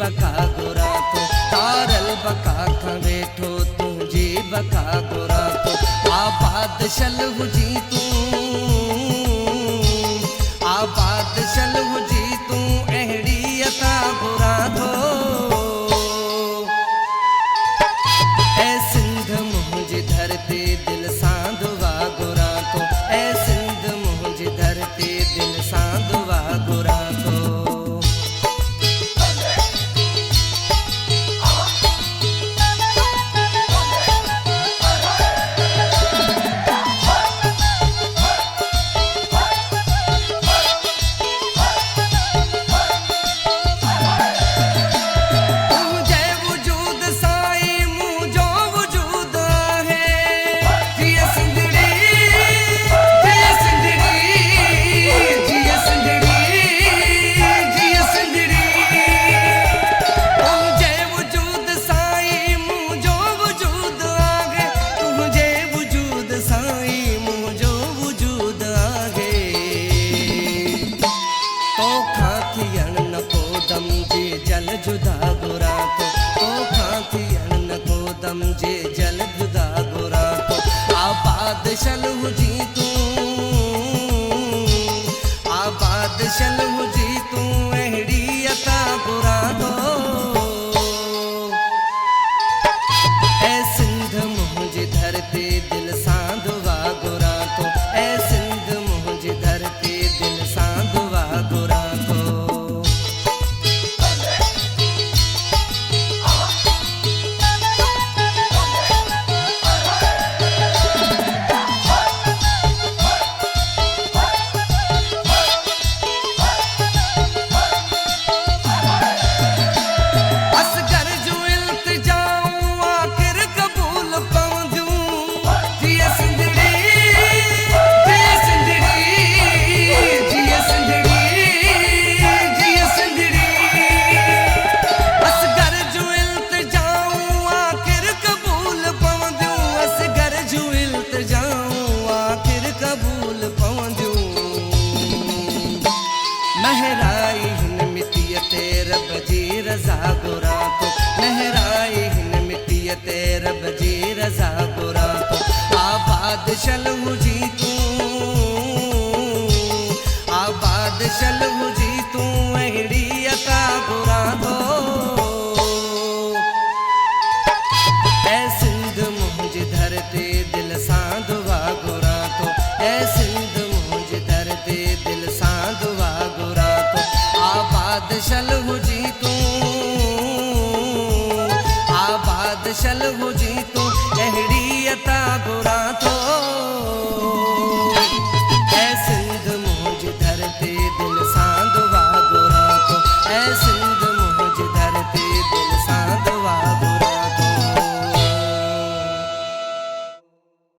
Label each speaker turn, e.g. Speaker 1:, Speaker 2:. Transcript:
Speaker 1: बका गोरा तो तारल बका वेठो तुझी बका गोरा तो आबाद शल हुजी तू आबाद शल हुजी तू अहड़ी अता गोरा तो ऐ सिंध मुझी धरती दिल सांधवा गोरा तो ऐ सिंध मुझी धरती दिल सांधवा गोरा तो जल जुदा गोरा तो खाथियन न को दम जे जल जुदा गोरा तो आबाद शल हुजी तू आबाद शल हुजी तू अहड़ी अता गोरा तो ऐ सिंध मुझी धरती दिल सांधवा गोरा तो ऐ सिंध मुझी धरती दिल सांधवा गोरा तो महराई हिन मिट्टीअ ते रब जी रज़ा गोरा तो महराई हिन मिट्टीअ ते रब जी रज़ा गोरा तो आबाद शल हुजी तू आबाद शल हुजी तू अहड़ी अता गोरा तो ऐ सिंध मुझी धरती दिल सांधवा गोरा तो ऐ सिंध मुझी धरती दिल सांधवा गोरा तो आबाद शल हुजी तू आबाद शल हुजी